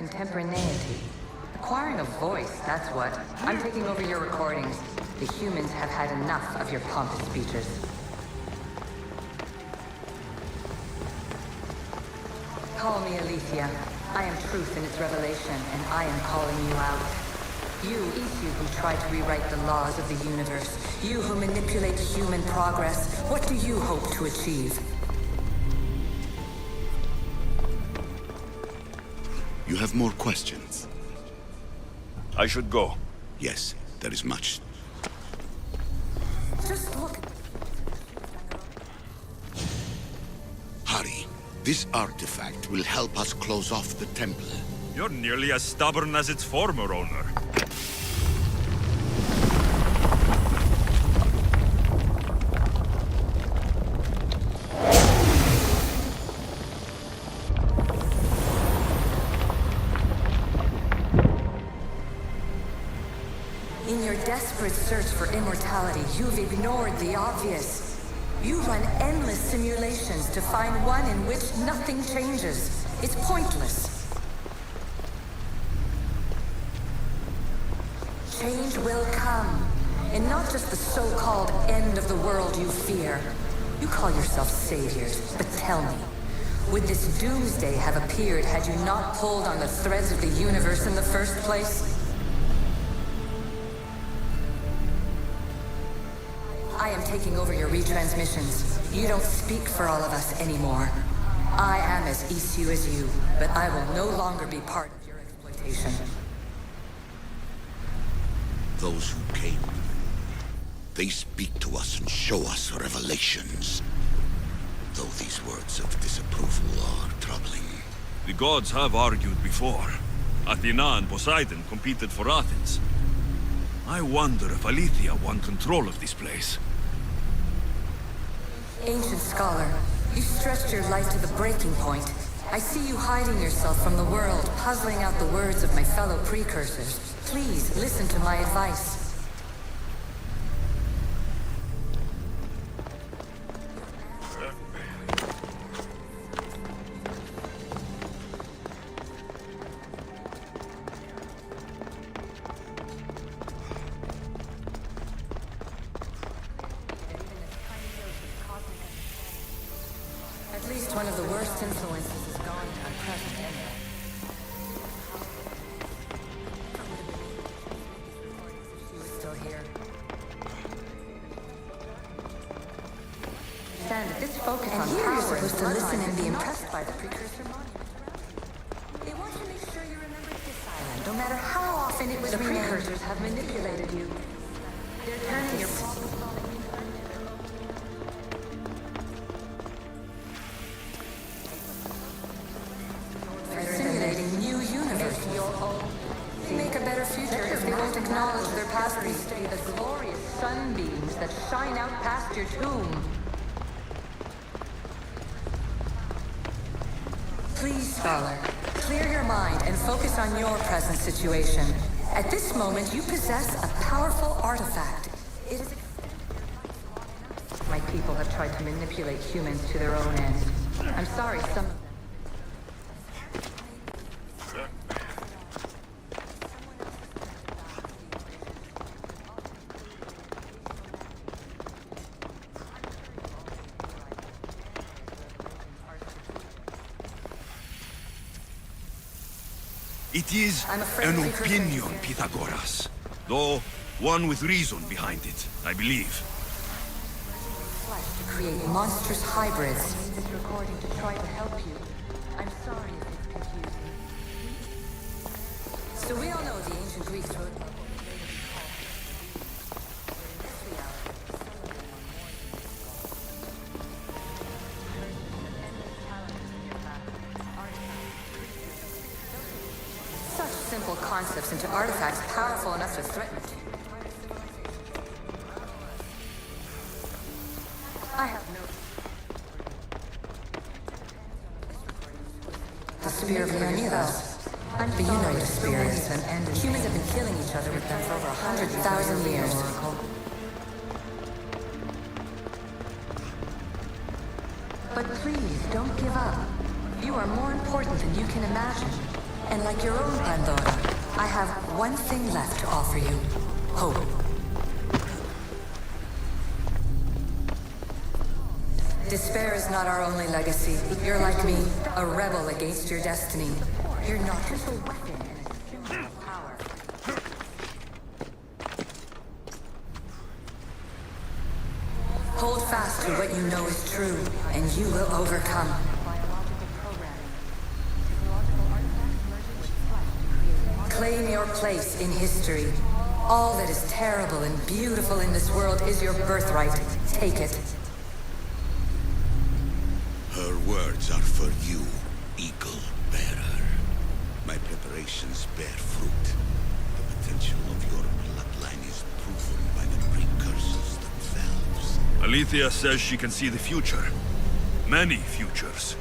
contemporaneity. Acquiring a voice, that's what. I'm taking over your recordings. The humans have had enough of your pompous speeches. Call me Aletheia. I am truth in its revelation, and I am calling you out. You who try to rewrite the laws of the universe. You who manipulate human progress. What do you hope to achieve? You have more questions? I should go. Yes, there is much. Just look. Hurry. This artifact will help us close off the temple. You're nearly as stubborn as its former owner. In your desperate search for immortality, you've ignored the obvious. You run endless simulations to find one in which nothing changes. It's pointless. Change will come, and not just the so-called end of the world you fear. You call yourself saviors, but tell me, would this doomsday have appeared had you not pulled on the threads of the universe in the first place? I am taking over your retransmissions. You don't speak for all of us anymore. I am as issue as you, but I will no longer be part of your exploitation. Those who came, they speak to us and show us revelations. Though these words of disapproval are troubling. The gods have argued before. Athena and Poseidon competed for Athens. I wonder if Aletheia won control of this place. Ancient scholar, you stretched your life to the breaking point. I see you hiding yourself from the world, puzzling out the words of my fellow precursors. Please, listen to my advice. At least one of the worst influences is gone to our present anyway. She was still here. Stand at this focus on here power. you're supposed to listen and be impressed by the precursor monument. They want to make sure you remember this island, no matter how often it was the renamed. precursors have manipulated you. They're turning your problem-solving. Simulating new universe. Make a better future if they won't acknowledge their past mistake. The glorious sunbeams that shine out past your tomb. Please, scholar, clear your mind and focus on your present situation. At this moment, you possess a powerful artifact. It is. My people have tried to manipulate humans to their own ends. I'm sorry, some of them. It is I'm afraid an precursor opinion, is- Pythagoras. Though, one with reason behind it, I believe. Flesh to create monstrous hybrids. I made this recording to try to help you. I'm sorry if it's confusing. So we all know the ancient Greeks wrote about what was later to be called in this reality, celebrating on such simple concepts into artifacts powerful enough to threaten it. I have no. The spear of Leonidas. But you know your spirits. Humans have been killing each other with them for over 100,000 years. But please, don't give up. You are more important than you can imagine. And like your own Pandora, I have one thing left to offer you. Hope. Despair is not our only legacy. You're like me, a rebel against your destiny. You're not just a weapon and a symbol of power. Hold fast to what you know is true, and you will overcome. Claim your place in history. All that is terrible and beautiful in this world is your birthright. Take it. Her words are for you, Eagle Bearer. My preparations bear fruit. The potential of your bloodline is proven by the precursors themselves. Alethea says she can see the future. Many futures.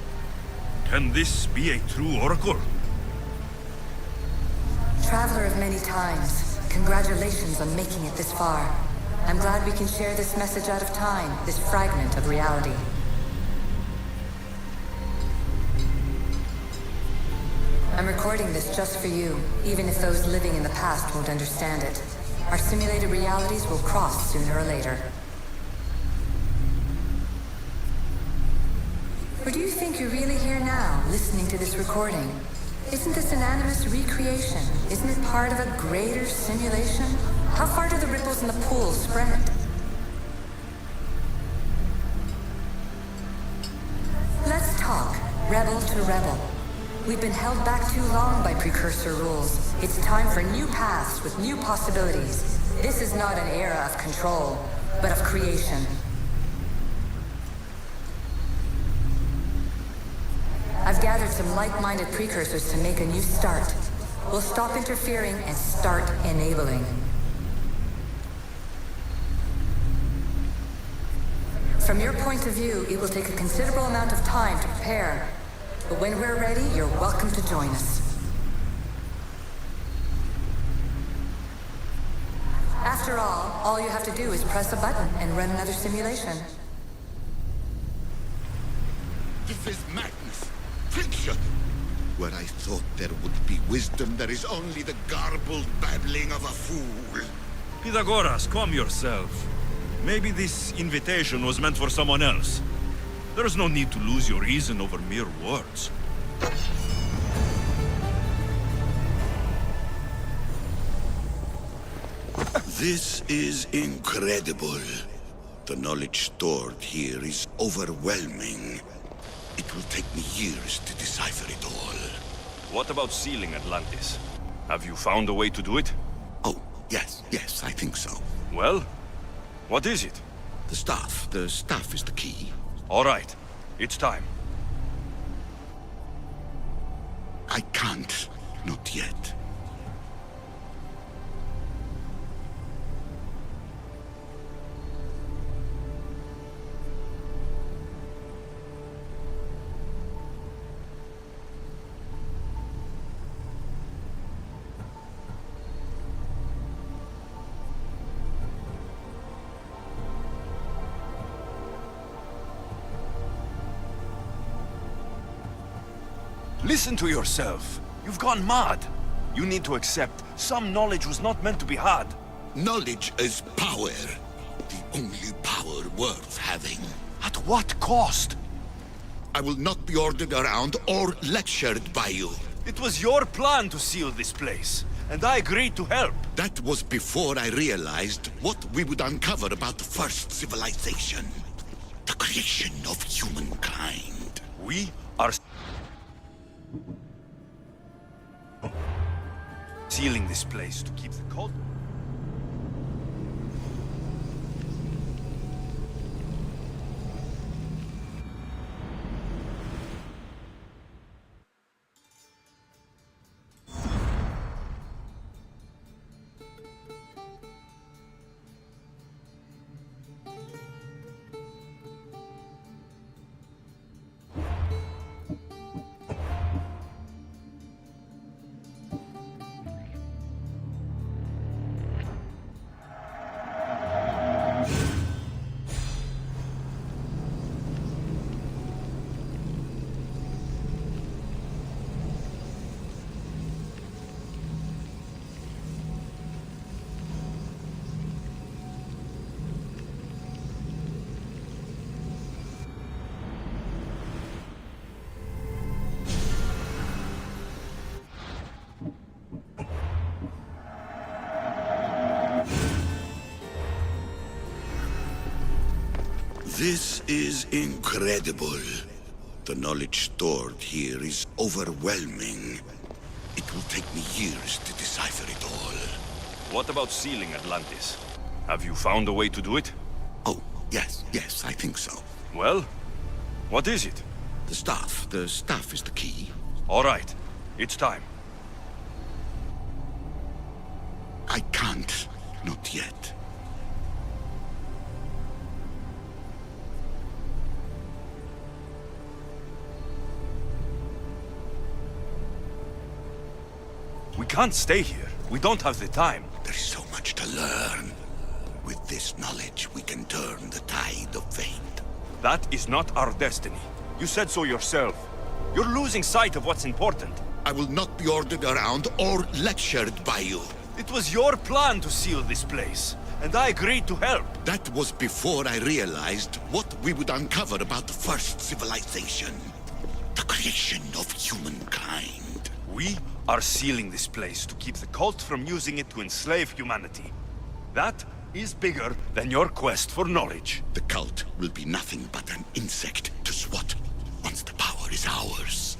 Can this be a true oracle? Traveler of many times, congratulations on making it this far. I'm glad we can share this message out of time, this fragment of reality. I'm recording this just for you, even if those living in the past won't understand it. Our simulated realities will cross sooner or later. Or do you think you're really here now, listening to this recording? Isn't this an animus recreation? Isn't it part of a greater simulation? How far do the ripples in the pool spread? Let's talk, rebel to rebel. We've been held back too long by precursor rules. It's time for new paths with new possibilities. This is not an era of control, but of creation. I've gathered some like-minded precursors to make a new start. We'll stop interfering and start enabling. From your point of view, it will take a considerable amount of time to prepare. But when we're ready, you're welcome to join us. After all you have to do is press a button and run another simulation. This is madness. Fiction! Where I thought there would be wisdom, there is only the garbled babbling of a fool. Pythagoras, calm yourself. Maybe this invitation was meant for someone else. There's no need to lose your reason over mere words. This is incredible. The knowledge stored here is overwhelming. It will take me years to decipher it all. What about sealing Atlantis? Have you found a way to do it? Oh, yes, I think so. Well, what is it? The staff is the key. All right, it's time. I can't, not yet. Listen to yourself. You've gone mad. You need to accept some knowledge was not meant to be had. Knowledge is power. The only power worth having. At what cost? I will not be ordered around or lectured by you. It was your plan to seal this place, and I agreed to help. That was before I realized what we would uncover about the first civilization. The creation of humankind. We are sealing this place to keep the cult. This is incredible. The knowledge stored here is overwhelming. It will take me years to decipher it all. What about sealing Atlantis? Have you found a way to do it? Oh, yes, I think so. Well, what is it? The staff. The staff is the key. All right, it's time. I can't. Not yet. We can't stay here. We don't have the time. There's so much to learn. With this knowledge, we can turn the tide of fate. That is not our destiny. You said so yourself. You're losing sight of what's important. I will not be ordered around or lectured by you. It was your plan to seal this place, and I agreed to help. That was before I realized what we would uncover about the first civilization. The creation of humankind. We are sealing this place to keep the cult from using it to enslave humanity. That is bigger than your quest for knowledge. The cult will be nothing but an insect to swat once the power is ours.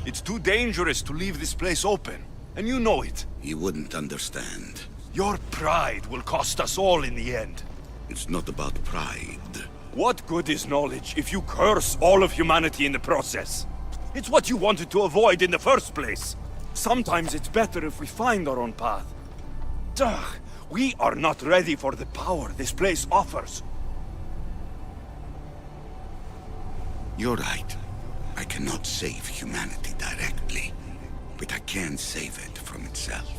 It's too dangerous to leave this place open, and you know it. You wouldn't understand. Your pride will cost us all in the end. It's not about pride. What good is knowledge if you curse all of humanity in the process? It's what you wanted to avoid in the first place. Sometimes it's better if we find our own path. Ugh, we are not ready for the power this place offers. You're right. I cannot save humanity directly, but I can save it from itself.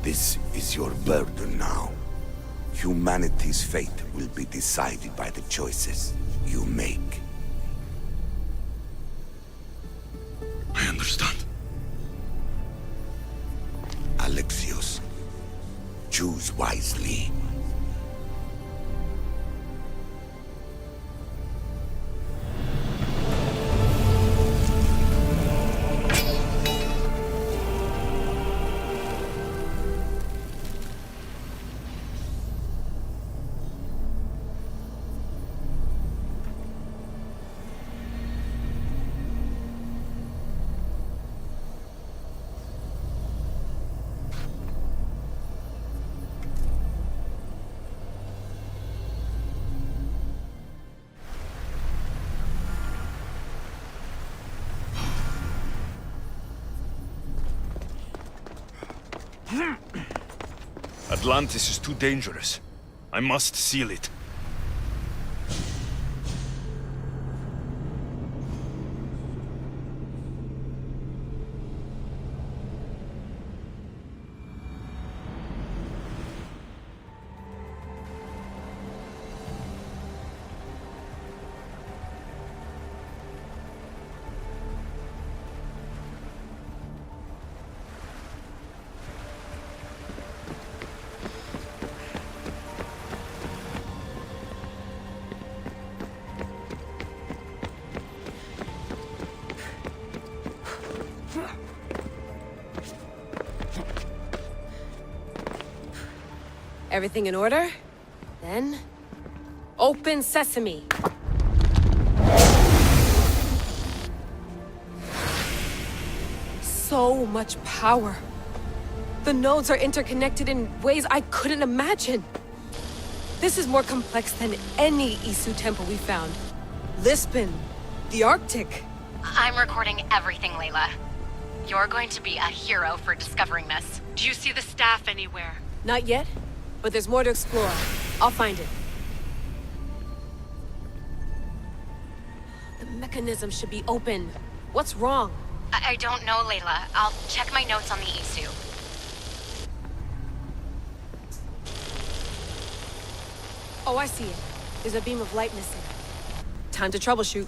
This is your burden now. Humanity's fate will be decided by the choices you make. I understand. Alexios, choose wisely. Atlantis is too dangerous. I must seal it. Everything in order? Then... open sesame! So much power. The nodes are interconnected in ways I couldn't imagine. This is more complex than any Isu temple we found. Lisbon, the Arctic. I'm recording everything, Layla. You're going to be a hero for discovering this. Do you see the staff anywhere? Not yet, but there's more to explore. I'll find it. The mechanism should be open. What's wrong? I don't know, Layla. I'll check my notes on the Isu. Oh, I see it. There's a beam of light missing. Time to troubleshoot.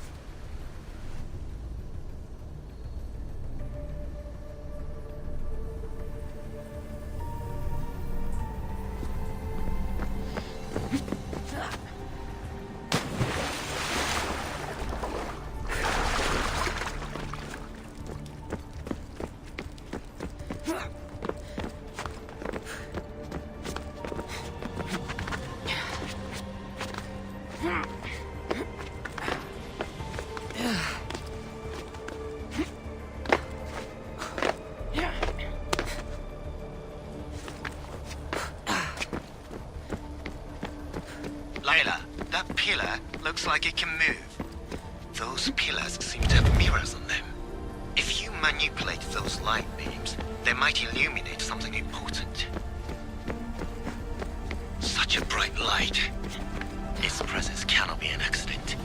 Layla, that pillar looks like it can move. Those pillars seem to have mirrors on them. If you manipulate those light beams, they might illuminate something important. Such a bright light. Its presence cannot be an accident.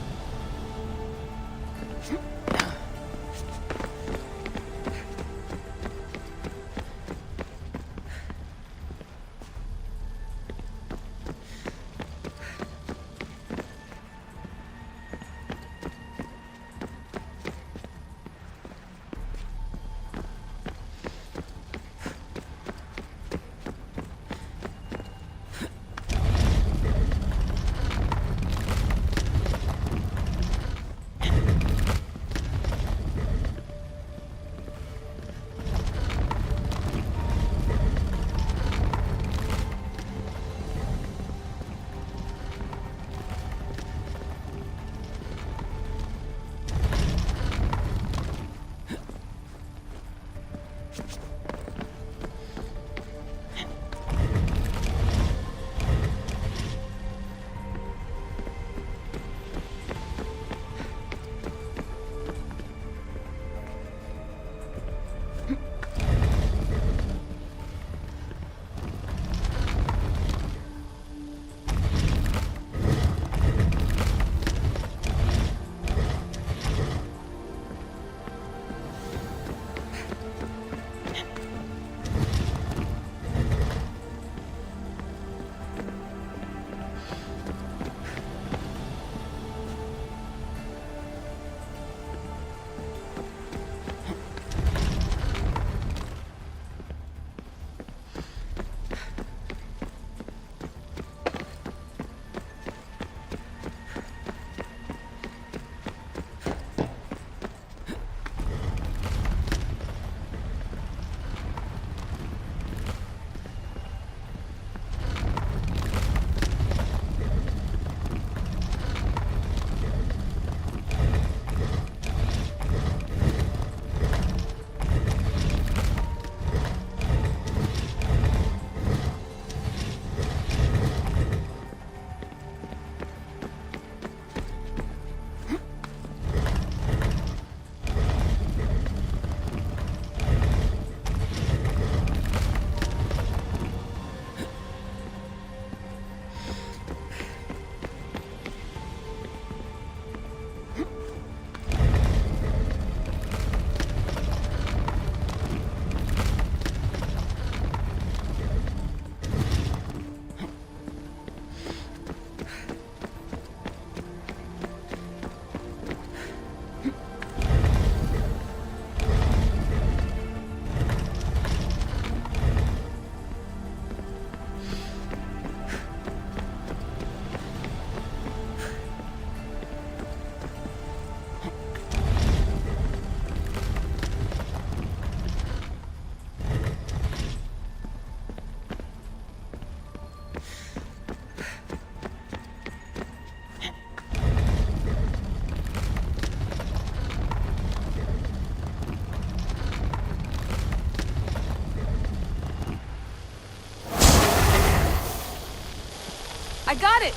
I got it!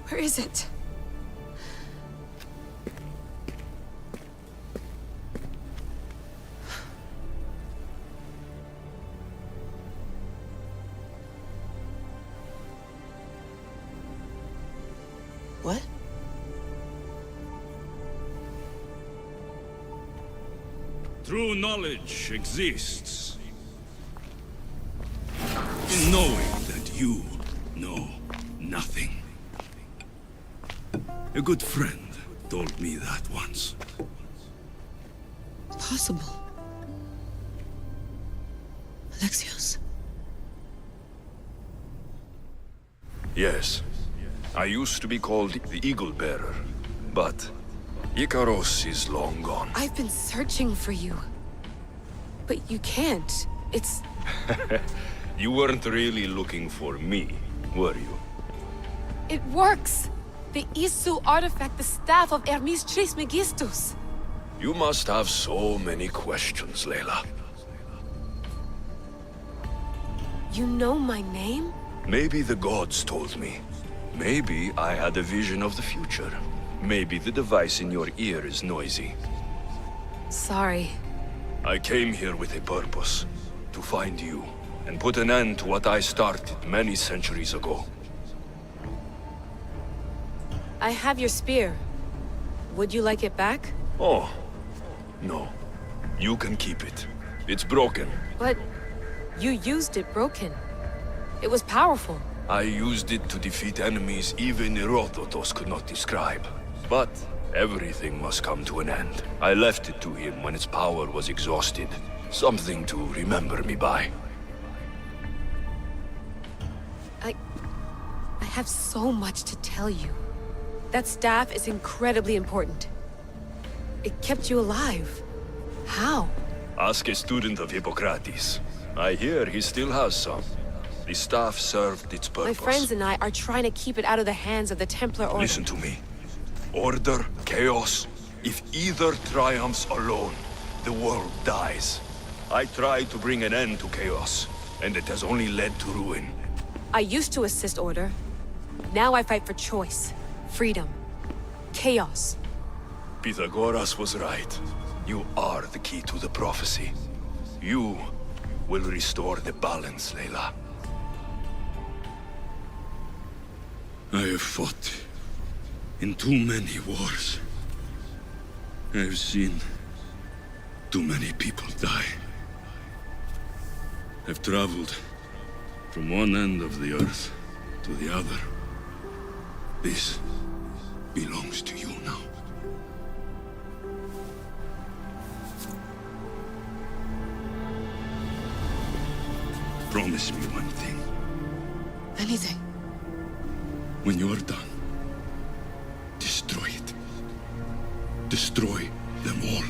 Where is it? What? True knowledge exists in knowing. You know nothing. A good friend told me that once. Possible. Alexios. Yes. I used to be called the Eagle Bearer, but Icaros is long gone. I've been searching for you. But you can't. It's... You weren't really looking for me, were you? It works! The Isu artifact, the staff of Hermes Trismegistus. You must have so many questions, Layla. You know my name? Maybe the gods told me. Maybe I had a vision of the future. Maybe the device in your ear is noisy. Sorry. I came here with a purpose. To find you, and put an end to what I started many centuries ago. I have your spear. Would you like it back? Oh, no. You can keep it. It's broken. But you used it broken. It was powerful. I used it to defeat enemies even Herodotus could not describe. But everything must come to an end. I left it to him when its power was exhausted. Something to remember me by. I have so much to tell you. That staff is incredibly important. It kept you alive. How? Ask a student of Hippocrates. I hear he still has some. The staff served its purpose. My friends and I are trying to keep it out of the hands of the Templar Order. Listen to me. Order, chaos. If either triumphs alone, the world dies. I tried to bring an end to chaos, and it has only led to ruin. I used to assist Order. Now I fight for choice, freedom, chaos. Pythagoras was right. You are the key to the prophecy. You will restore the balance, Layla. I have fought in too many wars. I have seen too many people die. I've traveled from one end of the earth to the other. This belongs to you now. Promise me one thing. Anything. When you are done, destroy it. Destroy them all.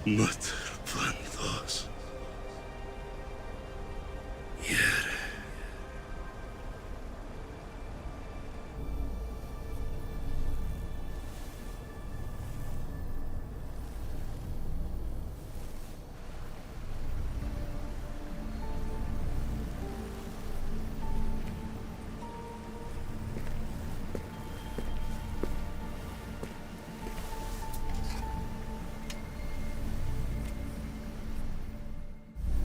Mother Panthos. Yere.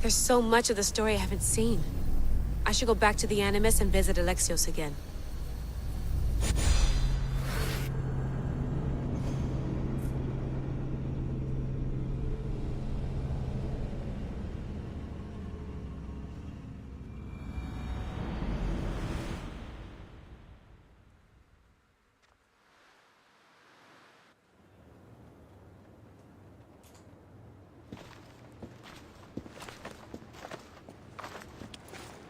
There's so much of the story I haven't seen. I should go back to the Animus and visit Alexios again.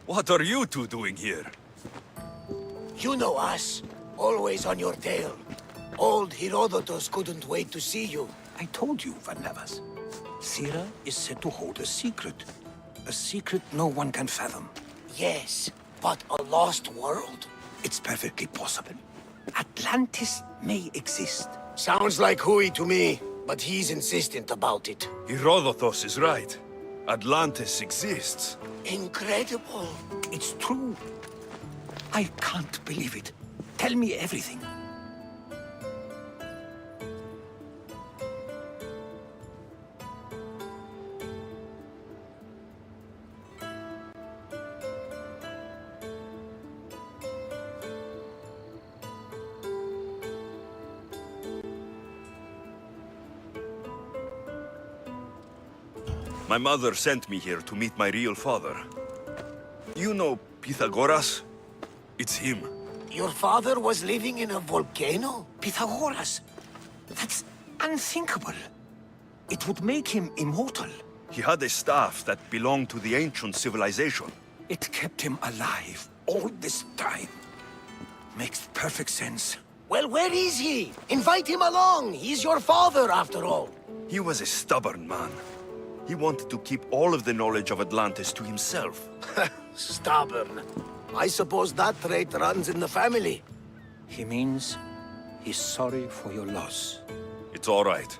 What are you two doing here? You know us. Always on your tail. Old Herodotus couldn't wait to see you. I told you, Van Nevers. Sira is said to hold a secret. A secret no one can fathom. Yes, but a lost world? It's perfectly possible. Atlantis may exist. Sounds like Hui to me, but he's insistent about it. Herodotus is right. Atlantis exists. Incredible. It's true. I can't believe it. Tell me everything. My mother sent me here to meet my real father. You know Pythagoras? It's him. Your father was living in a volcano? Pythagoras! That's unthinkable. It would make him immortal. He had a staff that belonged to the ancient civilization. It kept him alive all this time. Makes perfect sense. Well, where is he? Invite him along. He's your father, after all. He was a stubborn man. He wanted to keep all of the knowledge of Atlantis to himself. Stubborn. I suppose that trait runs in the family. He means he's sorry for your loss. It's all right.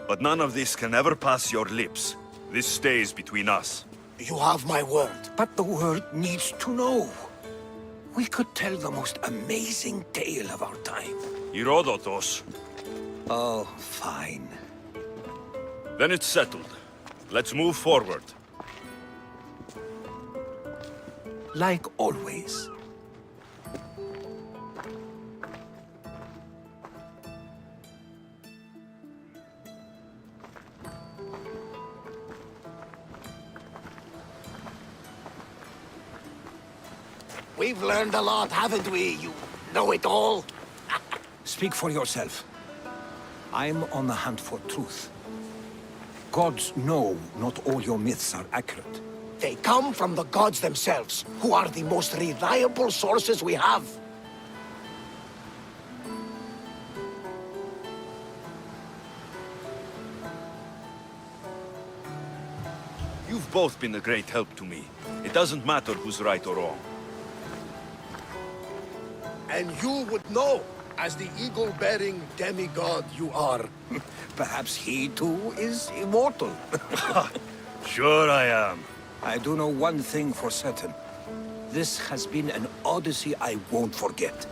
But none of this can ever pass your lips. This stays between us. You have my word. But the world needs to know. We could tell the most amazing tale of our time. Herodotus. Oh, fine. Then it's settled. Let's move forward. Like always. We've learned a lot, haven't we, you know-it-all? Speak for yourself. I'm on the hunt for truth. Gods know not all your myths are accurate. They come from the gods themselves, who are the most reliable sources we have. You've both been a great help to me. It doesn't matter who's right or wrong. And you would know, as the eagle-bearing demigod you are. Perhaps he too is immortal. Sure I am. I do know one thing for certain. This has been an Odyssey I won't forget.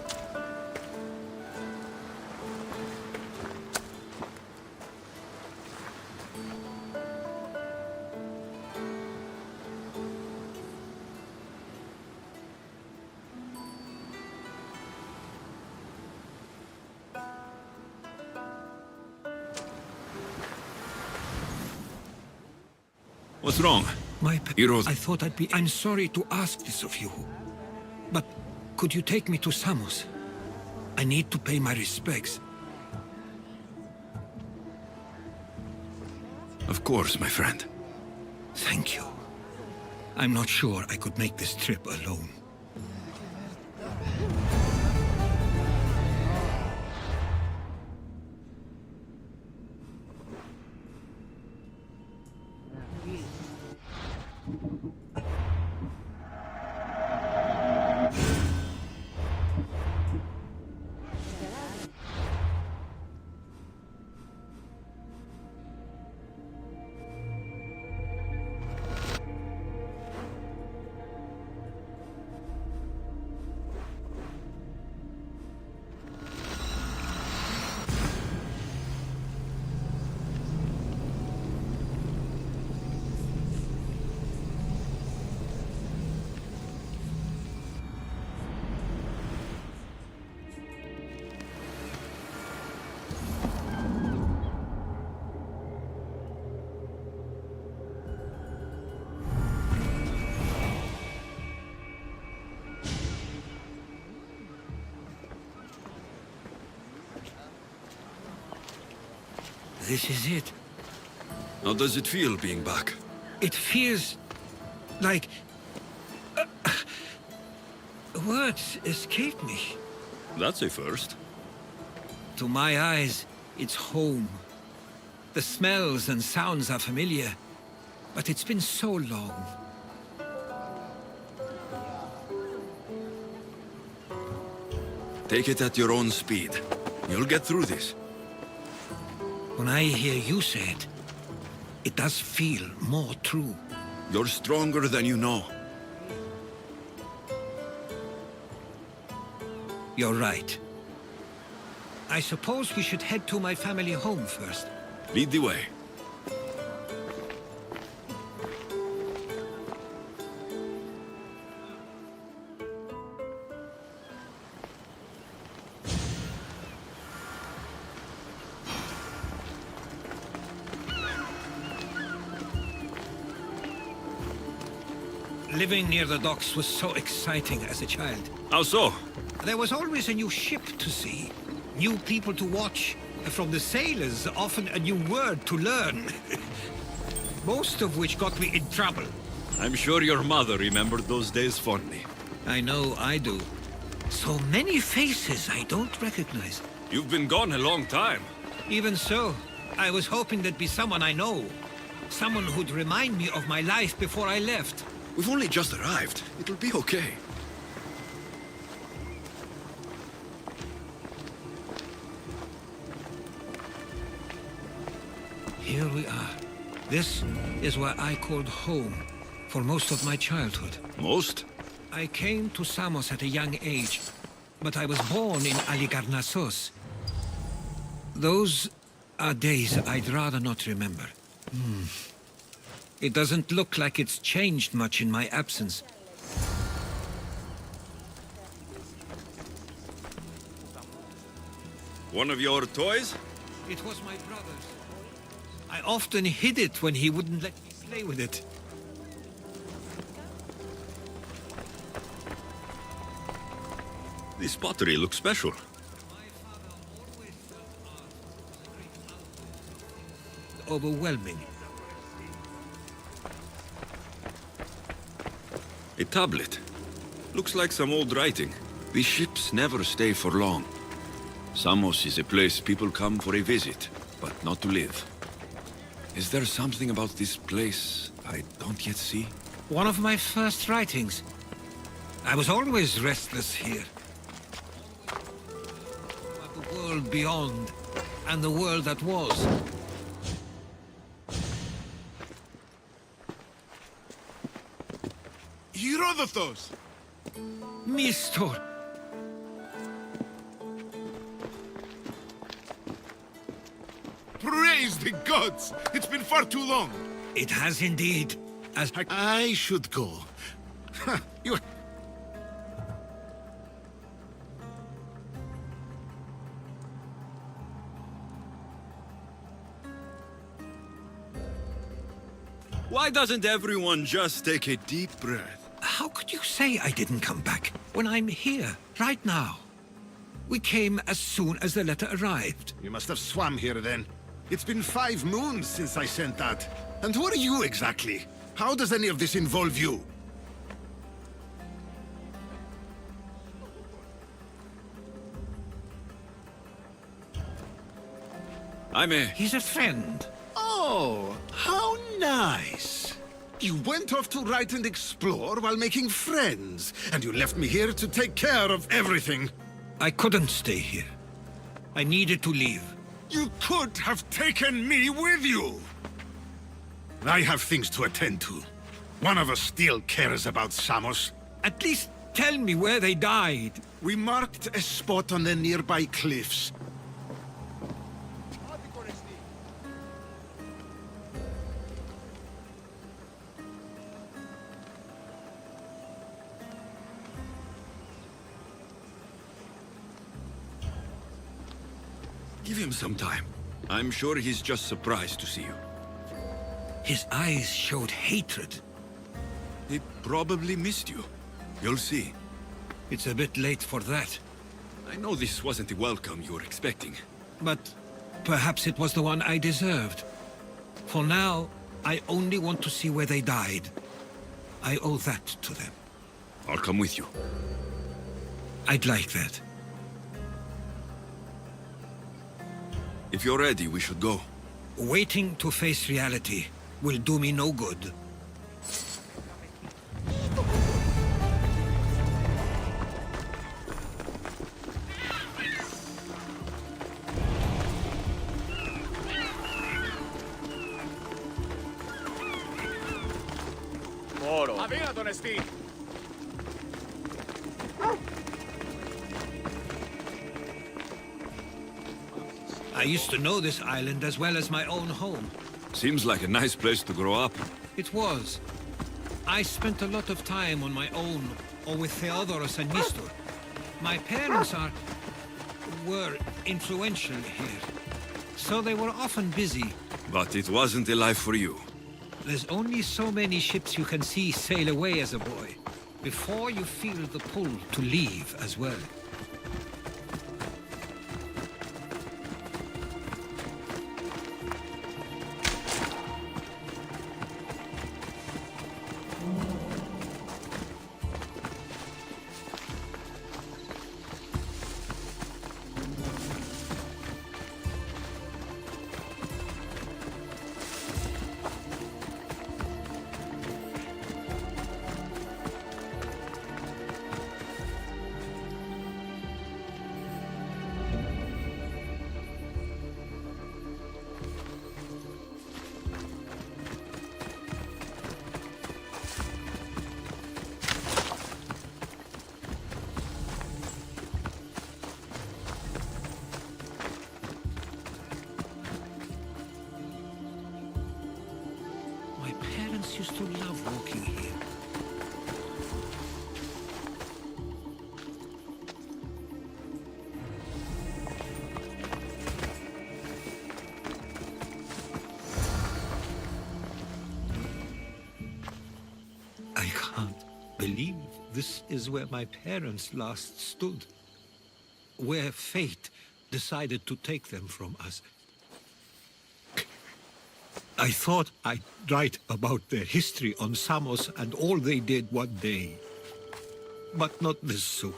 What's wrong? Heroes. I thought I'd be... I'm sorry to ask this of you. But could you take me to Samos? I need to pay my respects. Of course, my friend. Thank you. I'm not sure I could make this trip alone. This is it. How does it feel being back? It feels like... words escape me. That's a first. To my eyes, it's home. The smells and sounds are familiar, but it's been so long. Take it at your own speed. You'll get through this. When I hear you say it, it does feel more true. You're stronger than you know. You're right. I suppose we should head to my family home first. Lead the way. Living near the docks was so exciting as a child. How so? There was always a new ship to see, new people to watch, and from the sailors, often a new word to learn. Most of which got me in trouble. I'm sure your mother remembered those days fondly. I know I do. So many faces I don't recognize. You've been gone a long time. Even so, I was hoping there'd be someone I know. Someone who'd remind me of my life before I left. We've only just arrived. It'll be okay. Here we are. This is where I called home for most of my childhood. Most? I came to Samos at a young age, but I was born in Aligarnassos. Those are days I'd rather not remember. It doesn't look like it's changed much in my absence. One of your toys? It was my brother's. I often hid it when he wouldn't let me play with it. This pottery looks special. My father always felt art was a great outlet. Overwhelming. A tablet. Looks like some old writing. These ships never stay for long. Samos is a place people come for a visit, but not to live. Is there something about this place I don't yet see? One of my first writings. I was always restless here. About the world beyond, and the world that was. Herodotus! Mistor! Praise the gods! It's been far too long. It has indeed. As I should go. You... Why doesn't everyone just take a deep breath? How could you say I didn't come back when I'm here, right now? We came as soon as the letter arrived. You must have swam here then. It's been 5 moons since I sent that. And who are you exactly? How does any of this involve you? He's a friend. Oh, how nice. You went off to write and explore while making friends, and you left me here to take care of everything. I couldn't stay here. I needed to leave. You could have taken me with you! I have things to attend to. One of us still cares about Samos. At least tell me where they died. We marked a spot on the nearby cliffs. Give him some time. I'm sure he's just surprised to see you. His eyes showed hatred. He probably missed you. You'll see. It's a bit late for that. I know this wasn't the welcome you were expecting. But perhaps it was the one I deserved. For now, I only want to see where they died. I owe that to them. I'll come with you. I'd like that. If you're ready, we should go. Waiting to face reality will do me no good. I used to know this island as well as my own home. Seems like a nice place to grow up. It was. I spent a lot of time on my own, or with Theodoros and Mistor. My parents were influential here, so they were often busy. But it wasn't a life for you. There's only so many ships you can see sail away as a boy, before you feel the pull to leave as well. My parents used to love walking here. I can't believe this is where my parents last stood. Where fate decided to take them from us. I thought I'd write about their history on Samos and all they did one day. But not this soon.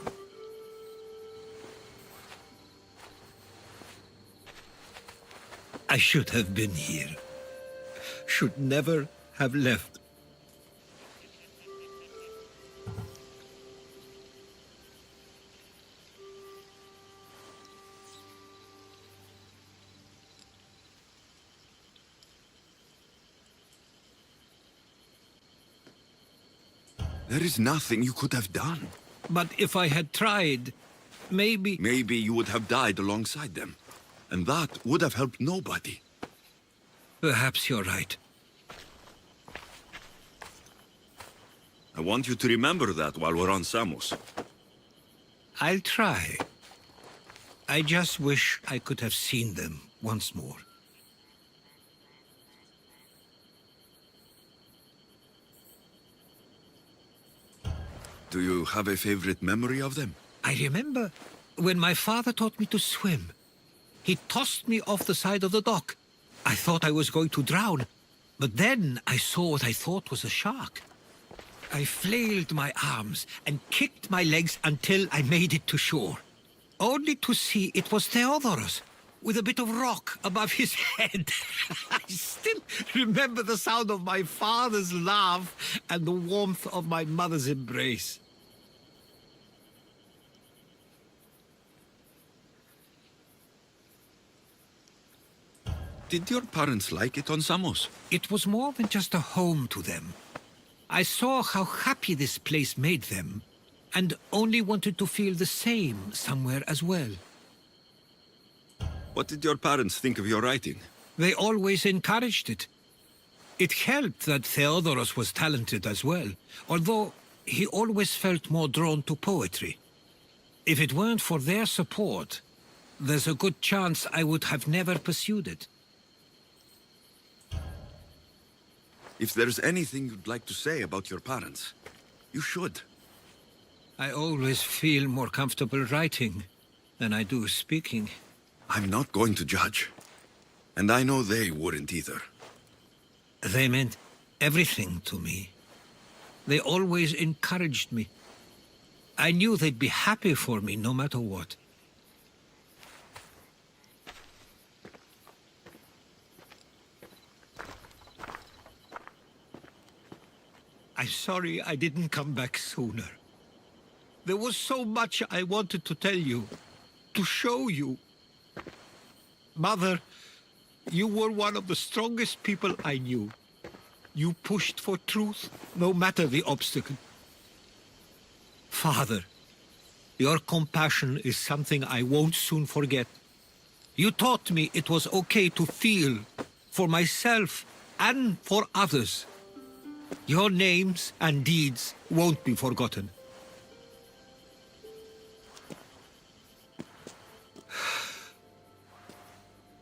I should have been here. Should never have left. There is nothing you could have done. But if I had tried, maybe... Maybe you would have died alongside them. And that would have helped nobody. Perhaps you're right. I want you to remember that while we're on Samos. I'll try. I just wish I could have seen them once more. Do you have a favorite memory of them? I remember when my father taught me to swim. He tossed me off the side of the dock. I thought I was going to drown, but then I saw what I thought was a shark. I flailed my arms and kicked my legs until I made it to shore, only to see it was Theodorus, with a bit of rock above his head. I still remember the sound of my father's laugh and the warmth of my mother's embrace. Did your parents like it on Samos? It was more than just a home to them. I saw how happy this place made them, and only wanted to feel the same somewhere as well. What did your parents think of your writing? They always encouraged it. It helped that Theodorus was talented as well, although he always felt more drawn to poetry. If it weren't for their support, there's a good chance I would have never pursued it. If there's anything you'd like to say about your parents, you should. I always feel more comfortable writing than I do speaking. I'm not going to judge. And I know they wouldn't either. They meant everything to me. They always encouraged me. I knew they'd be happy for me no matter what. I'm sorry I didn't come back sooner. There was so much I wanted to tell you, to show you. Mother, you were one of the strongest people I knew. You pushed for truth, no matter the obstacle. Father, your compassion is something I won't soon forget. You taught me it was okay to feel, for myself and for others. Your names and deeds won't be forgotten.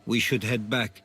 We should head back.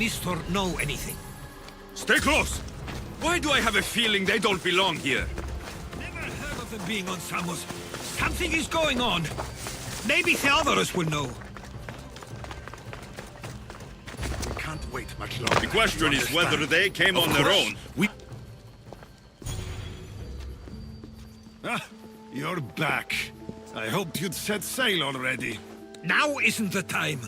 Mr. know anything? Stay close! Why do I have a feeling they don't belong here? Never heard of them being on Samos. Something is going on. Maybe Theodorus will know. We can't wait much longer. The question is whether they came on their own. You're back. I hoped you'd set sail already. Now isn't the time.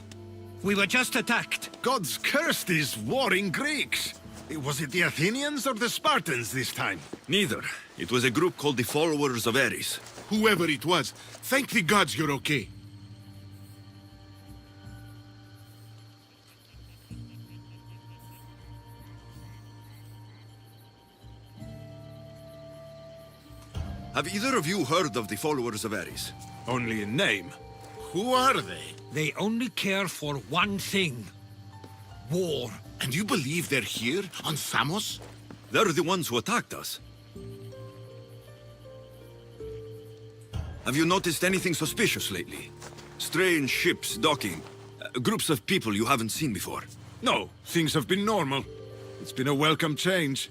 We were just attacked. Gods cursed these warring Greeks. Was it the Athenians or the Spartans this time? Neither. It was a group called the Followers of Ares. Whoever it was, thank the gods you're okay. Have either of you heard of the Followers of Ares? Only in name. Who are they? They only care for one thing. War. And you believe they're here, on Samos? They're the ones who attacked us. Have you noticed anything suspicious lately? Strange ships docking. Groups of people you haven't seen before. No, things have been normal. It's been a welcome change.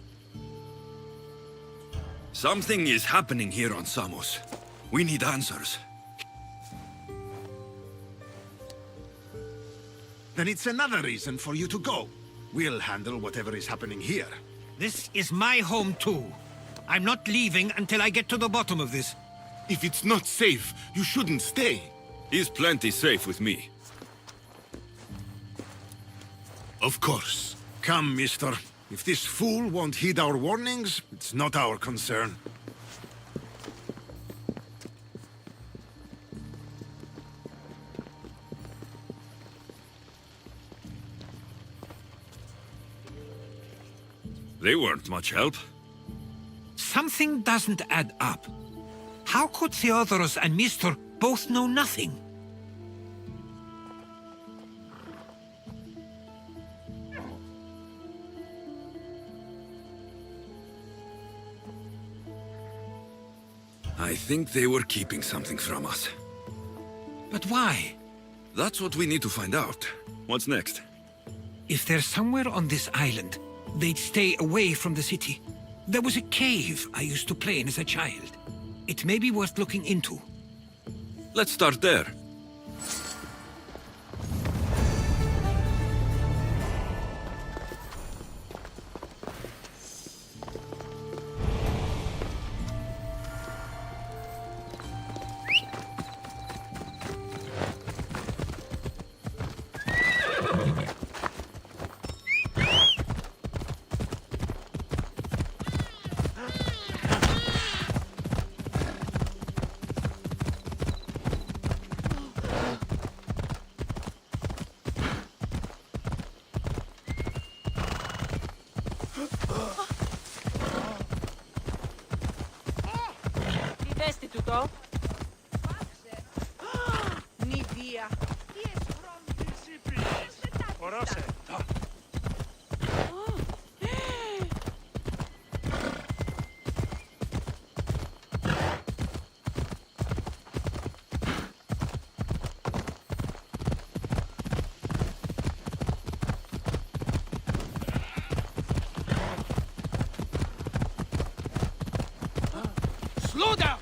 Something is happening here on Samos. We need answers. Then it's another reason for you to go. We'll handle whatever is happening here. This is my home too. I'm not leaving until I get to the bottom of this. If it's not safe, you shouldn't stay. He's plenty safe with me. Of course. Come, mister. If this fool won't heed our warnings, it's not our concern. They weren't much help. Something doesn't add up. How could Theodorus and Mr. both know nothing? I think they were keeping something from us. But why? That's what we need to find out. What's next? If they're somewhere on this island, they'd stay away from the city. There was a cave I used to play in as a child. It may be worth looking into. Let's start there. Destituto? Nidia. Orose. Slow down!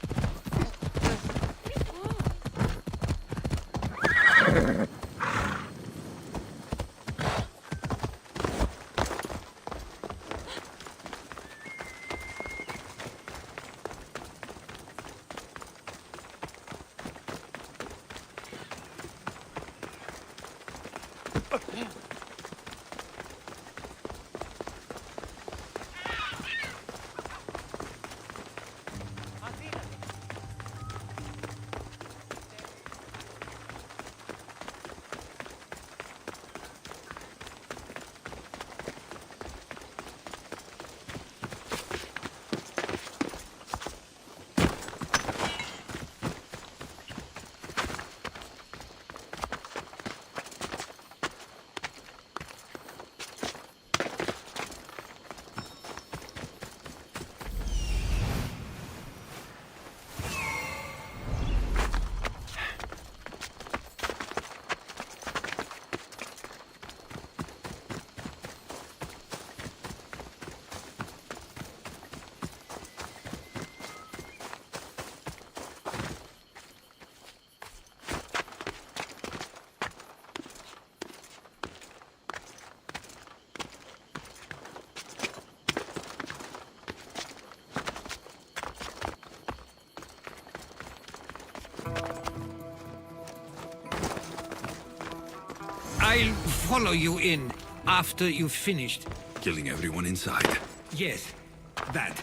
I'll follow you in after you've finished. Killing everyone inside. Yes, that.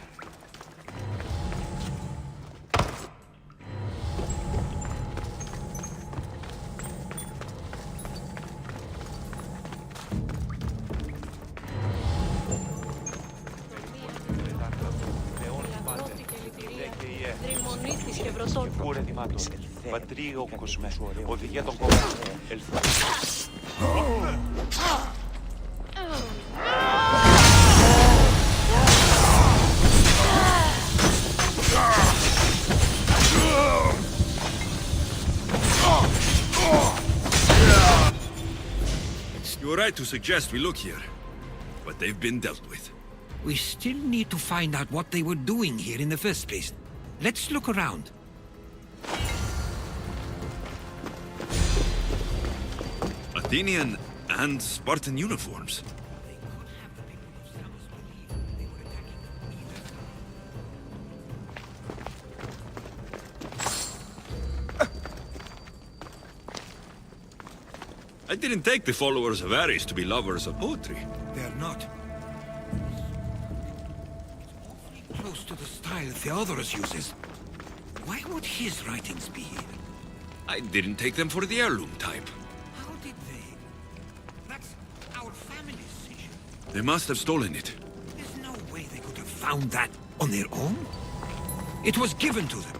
Οδηγία των κομμάτων. You were right to suggest we look here, but they've been dealt with. We still need to find out what they were doing here in the first place. Let's look around. Athenian and Spartan uniforms. I didn't take the followers of Ares to be lovers of poetry. They're not. It's awfully close to the style Theodorus uses. Why would his writings be here? I didn't take them for the heirloom type. How did they? That's our family's sigil. They must have stolen it. There's no way they could have found that on their own. It was given to them.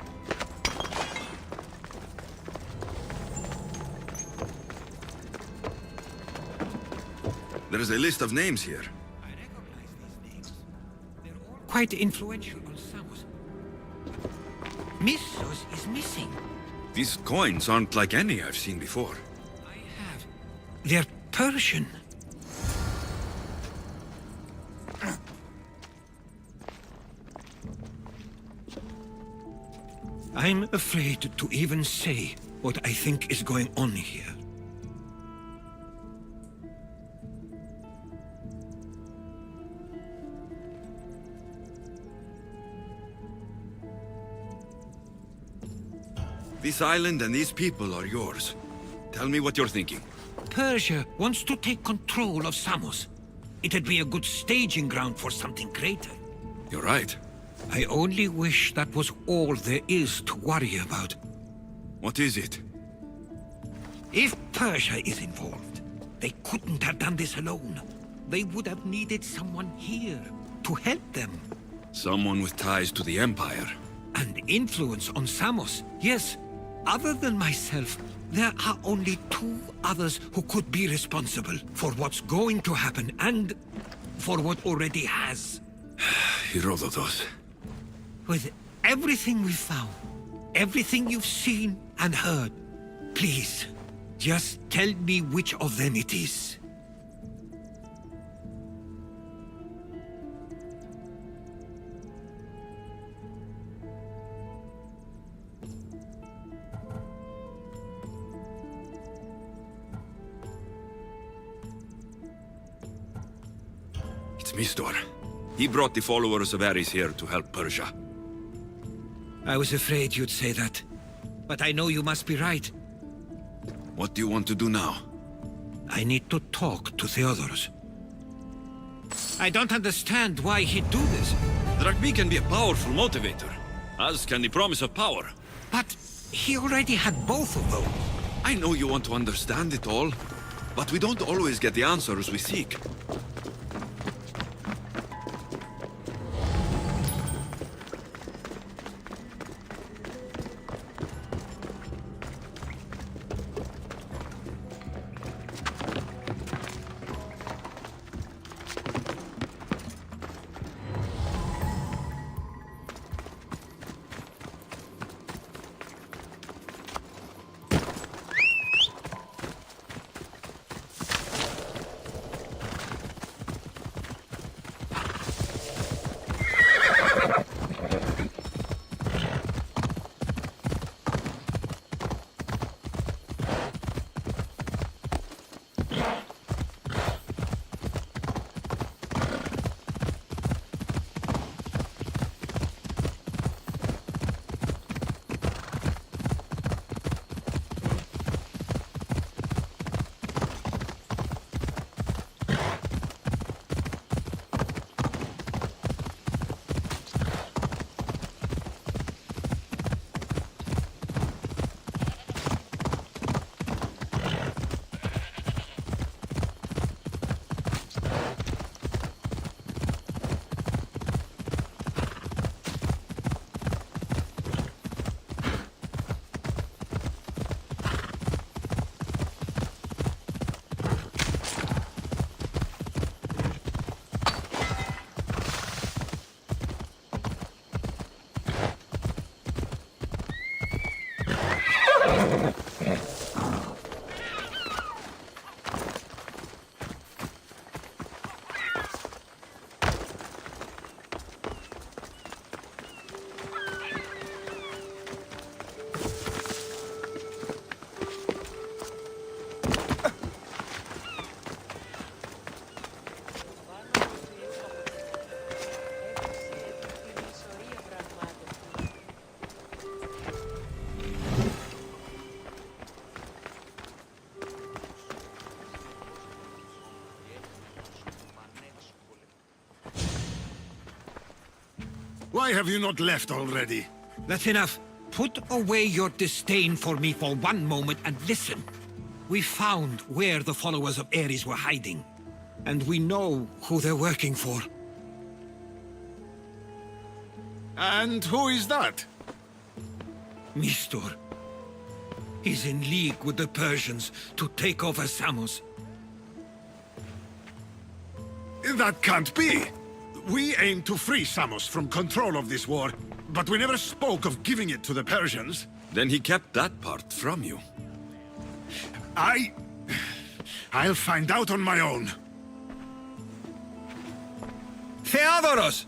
There's a list of names here. I recognize these names. They're all quite influential on Samos. Missos is missing. These coins aren't like any I've seen before. I have. They're Persian. I'm afraid to even say what I think is going on here. This island and these people are yours. Tell me what you're thinking. Persia wants to take control of Samos. It'd be a good staging ground for something greater. You're right. I only wish that was all there is to worry about. What is it? If Persia is involved, they couldn't have done this alone. They would have needed someone here to help them. Someone with ties to the Empire. And influence on Samos, yes. Other than myself, there are only two others who could be responsible for what's going to happen and for what already has. Herodotus. With everything we've found, everything you've seen and heard, please, just tell me which of them it is. It's Mistor. He brought the followers of Ares here to help Persia. I was afraid you'd say that. But I know you must be right. What do you want to do now? I need to talk to Theodorus. I don't understand why he'd do this. Drachmi can be a powerful motivator, as can the promise of power. But he already had both of those. I know you want to understand it all, but we don't always get the answers we seek. Why have you not left already? That's enough. Put away your disdain for me for one moment and listen. We found where the followers of Ares were hiding. And we know who they're working for. And who is that? Mistor. He's in league with the Persians to take over Samos. That can't be! We aim to free Samos from control of this war, but we never spoke of giving it to the Persians. Then he kept that part from you. I'll find out on my own. Theodoros!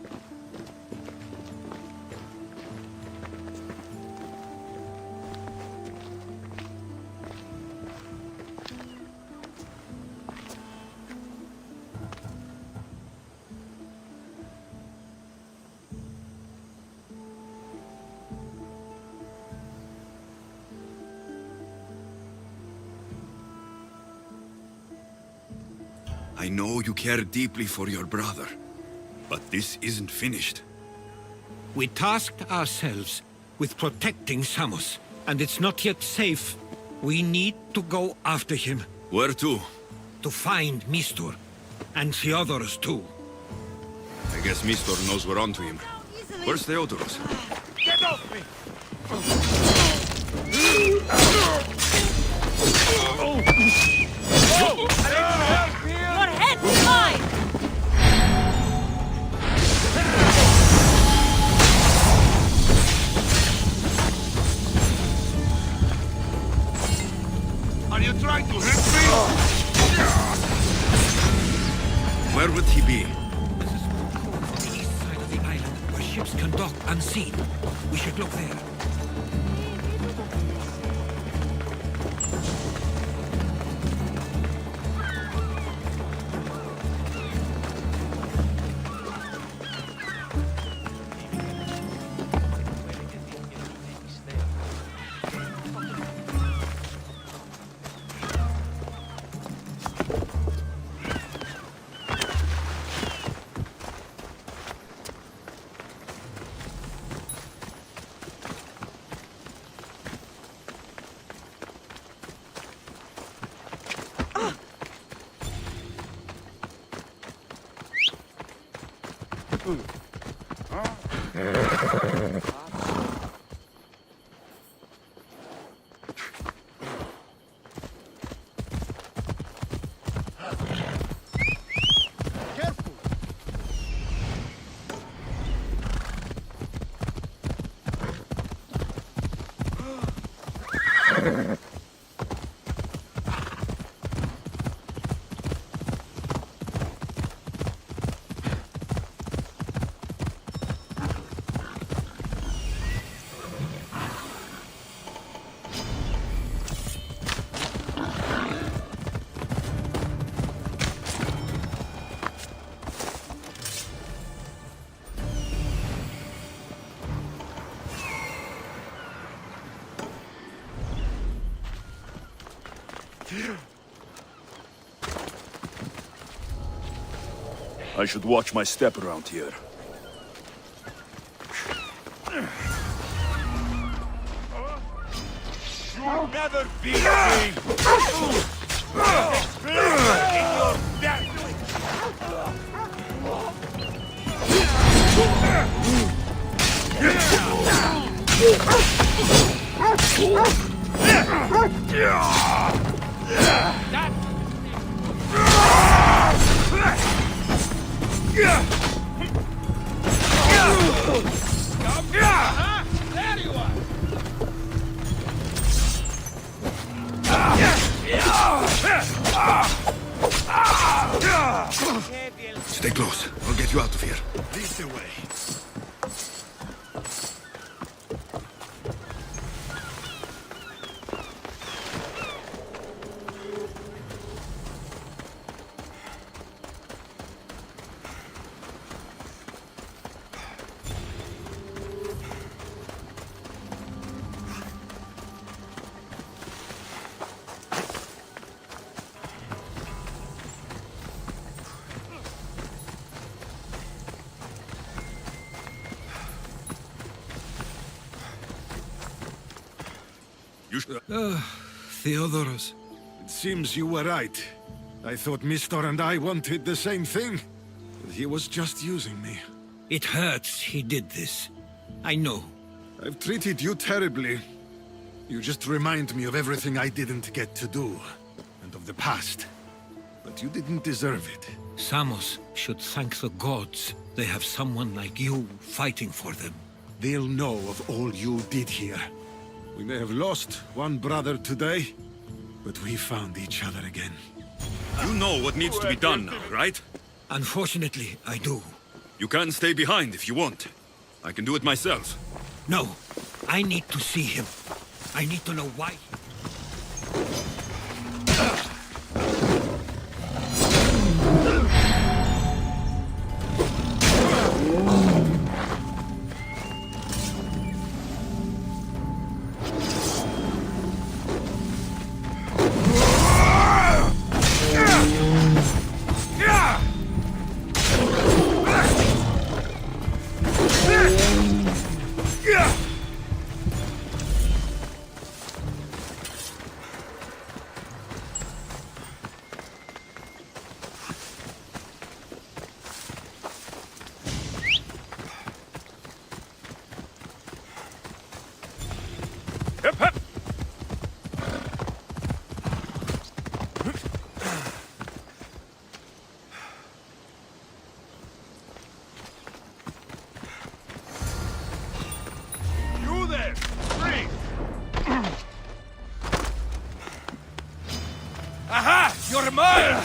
I know you care deeply for your brother, but this isn't finished. We tasked ourselves with protecting Samos, and it's not yet safe. We need to go after him. Where to? To find Mistor, and Theodoros too. I guess Mistor knows we're onto him. Where's Theodoros? Get off me! Your head is mine! Are you trying to hurt me? Where would he be? This is on the east side of the island, where ships can dock unseen. We should look there. I should watch my step around here. You'll never be me! In your death! There you are! Stay close. I'll get you out of here. Lead the way. Theodorus. It seems you were right. I thought Mistor and I wanted the same thing. But he was just using me. It hurts he did this. I know. I've treated you terribly. You just remind me of everything I didn't get to do. And of the past. But you didn't deserve it. Samos should thank the gods. They have someone like you fighting for them. They'll know of all you did here. We may have lost one brother today, but we found each other again. You know what needs to be done now, right? Unfortunately, I do. You can stay behind if you want. I can do it myself. No, I need to see him. I need to know why. Hip, hip! You there! Free! Aha! You're mine!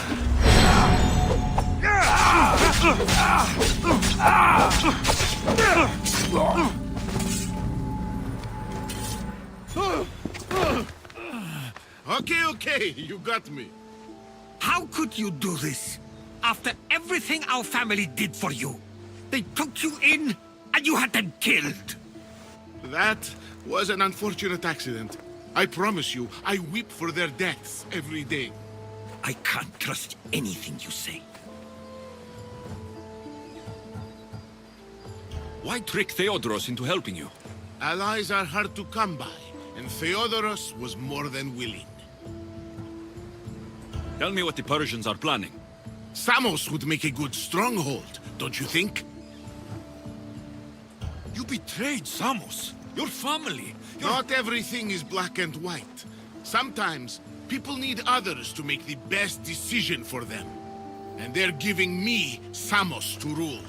Okay, you got me. How could you do this? After everything our family did for you. They took you in, and you had them killed. That was an unfortunate accident. I promise you, I weep for their deaths every day. I can't trust anything you say. Why trick Theodoros into helping you? Allies are hard to come by, and Theodoros was more than willing. Tell me what the Persians are planning. Samos would make a good stronghold, don't you think? You betrayed Samos, your family. Not everything is black and white. Sometimes, people need others to make the best decision for them. And they're giving me Samos to rule.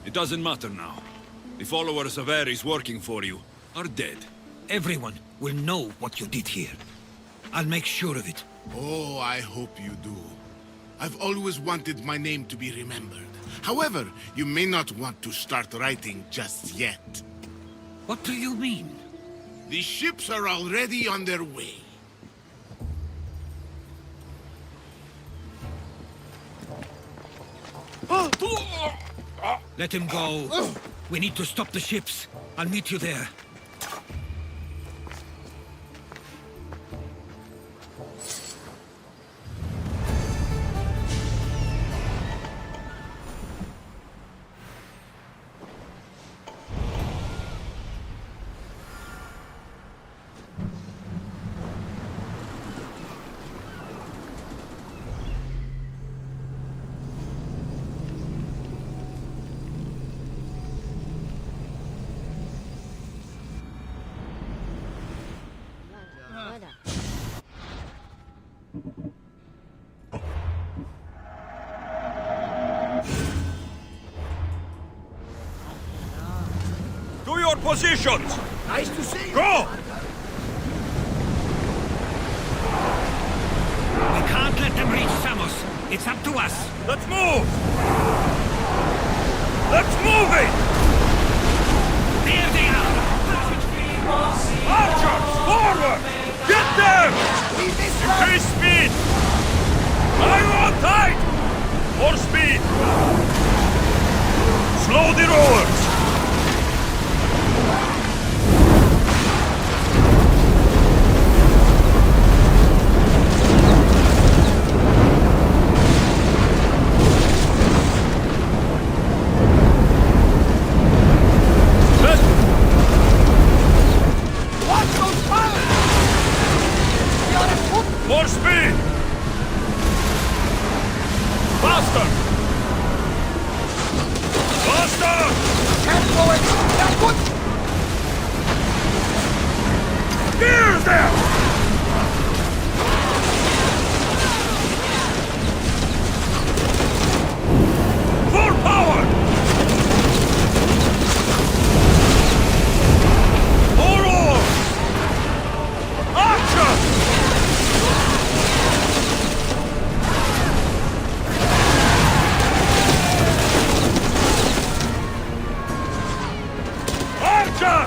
It doesn't matter now. The followers of Ares working for you are dead. Everyone will know what you did here. I'll make sure of it. Oh, I hope you do. I've always wanted my name to be remembered. However, you may not want to start writing just yet. What do you mean? The ships are already on their way. Let him go. We need to stop the ships. I'll meet you there. To your positions! Nice to see you. Go! We can't let them reach Samos. It's up to us. Let's move! Let's move it! There they are! Archers, forward! Get them! Increase speed! Fire on tight! More speed! Slow the rowers! Here's them! Full power! More oars! Archer! Archer!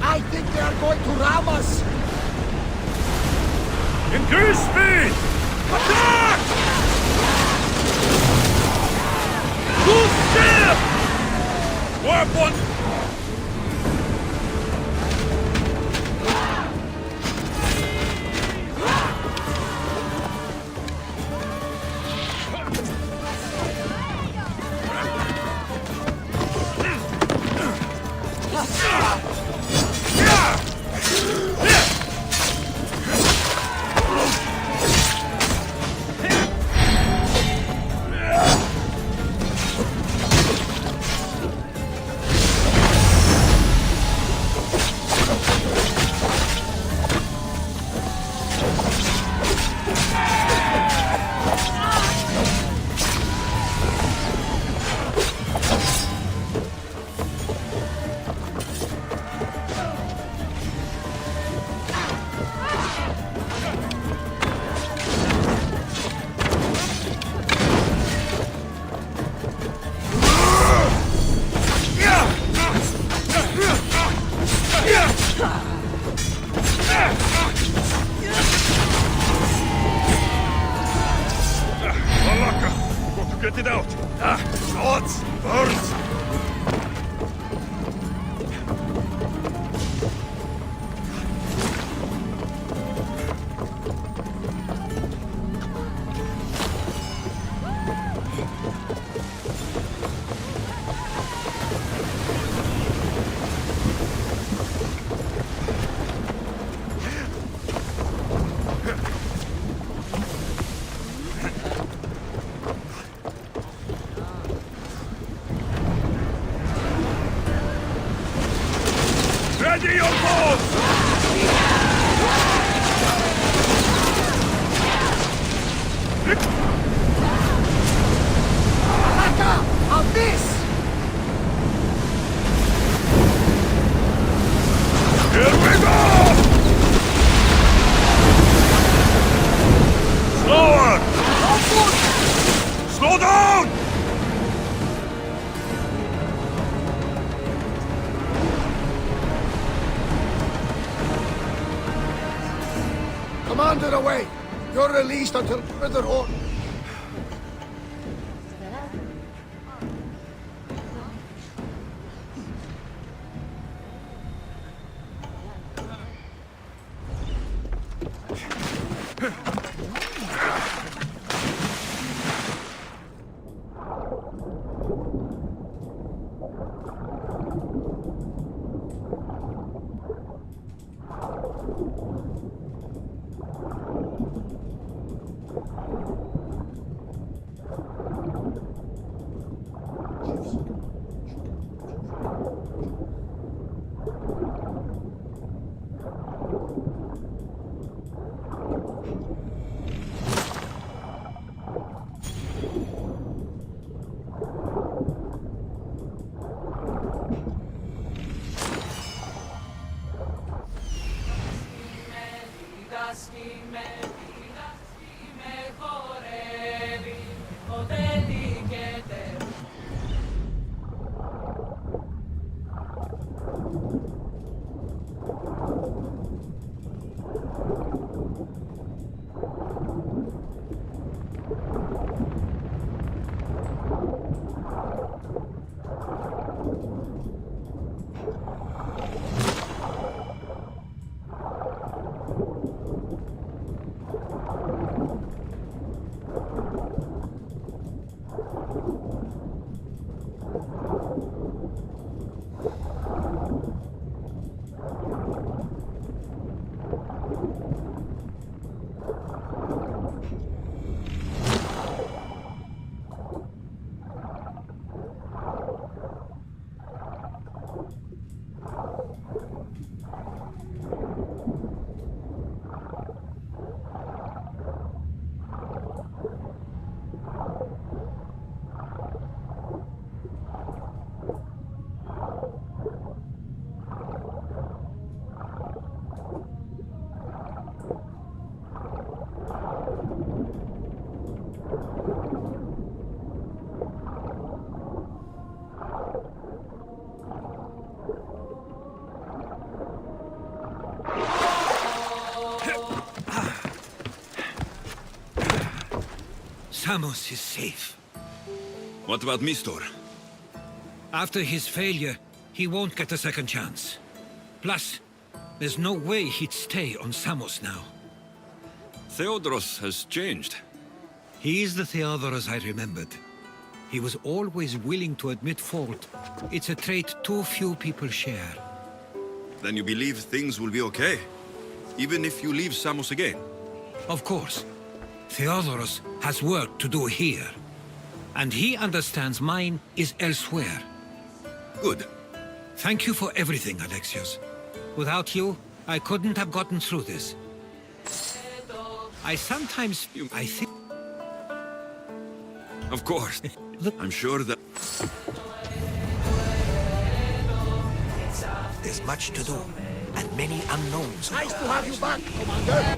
I think they are going to ram us! Increase speed! Attack! Loose ship! Warp one! Get it out! Shots! Burns! Ready your boats! Alaka! On this! Here we go! Slower! Slow down! Commander away! You're released until further order. Samos is safe. What about Mistor? After his failure, he won't get a second chance. Plus, there's no way he'd stay on Samos now. Theodoros has changed. He is the Theodoros I remembered. He was always willing to admit fault. It's a trait too few people share. Then you believe things will be okay? Even if you leave Samos again? Of course. Theodoros has work to do here. And he understands mine is elsewhere. Good. Thank you for everything, Alexios. Without you, I couldn't have gotten through this. I sometimes... I think... Of course. I'm sure that... There's much to do, and many unknowns. Nice to have you back, Commander.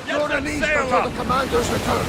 You're a need before the commander's return.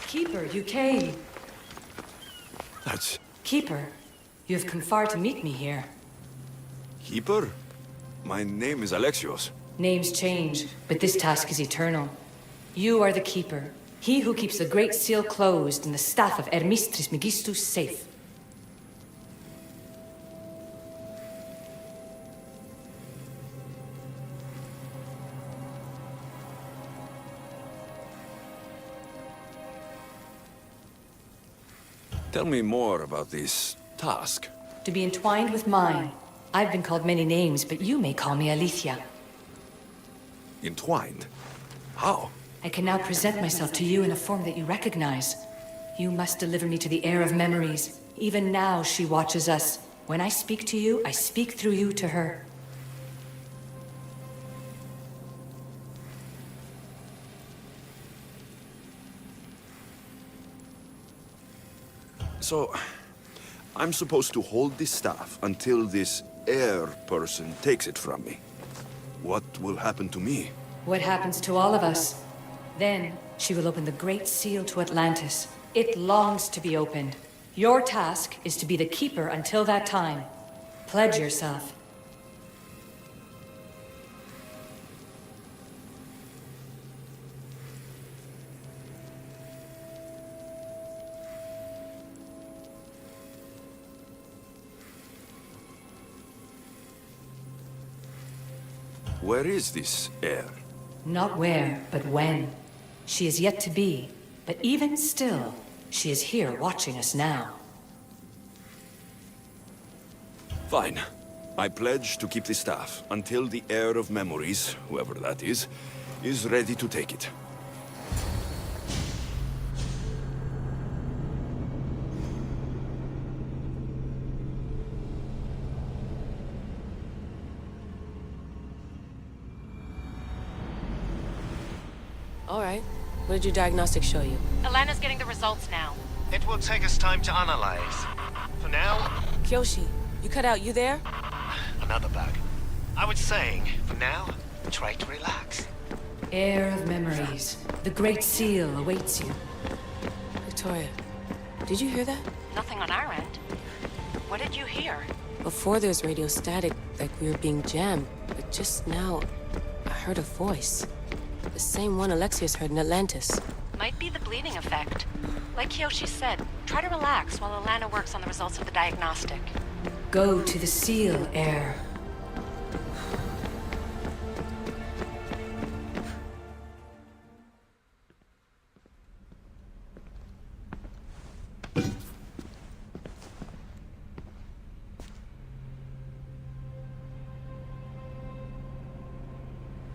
Keeper, you came. That's... Keeper, you have come far to meet me here. Keeper? My name is Alexios. Names change, but this task is eternal. You are the Keeper, he who keeps the Great Seal closed and the staff of Hermes Trismegistus safe. Tell me more about this task. To be entwined with mine. I've been called many names, but you may call me Aletheia. Entwined? How? I can now present myself to you in a form that you recognize. You must deliver me to the heir of memories. Even now she watches us. When I speak to you, I speak through you to her. So, I'm supposed to hold this staff until this air person takes it from me. What will happen to me? What happens to all of us? Then, she will open the Great Seal to Atlantis. It longs to be opened. Your task is to be the Keeper until that time. Pledge yourself. Where is this air? Not where, but when. She is yet to be, but even still, she is here watching us now. Fine. I pledge to keep the staff until the heir of memories, whoever that is ready to take it. All right. What did your diagnostics show you? Elena's getting the results now. It will take us time to analyze. For now, Kyoshi, you cut out. You there? another bug. I was saying, for now, try to relax. Heir of memories. The Great Seal awaits you. Victoria, did you hear that? Nothing on our end. What did you hear? Before there was radio static, like we were being jammed. But just now, I heard a voice. The same one Alexius heard in Atlantis. Might be the bleeding effect. Like Kyoshi said, try to relax while Alana works on the results of the diagnostic. Go to the Seal, Heir.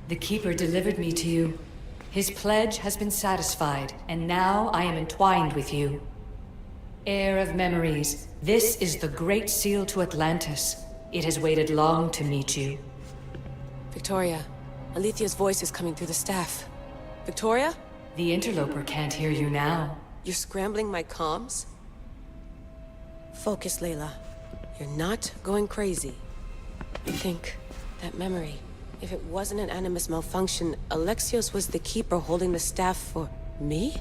The Keeper delivered me to you. His pledge has been satisfied, and now I am entwined with you. Heir of memories, this is the Great Seal to Atlantis. It has waited long to meet you. Victoria, Alethia's voice is coming through the staff. Victoria? The interloper can't hear you now. You're scrambling my comms? Focus, Layla. You're not going crazy. I think that memory. If it wasn't an Animus malfunction, Alexios was the Keeper holding the staff for me?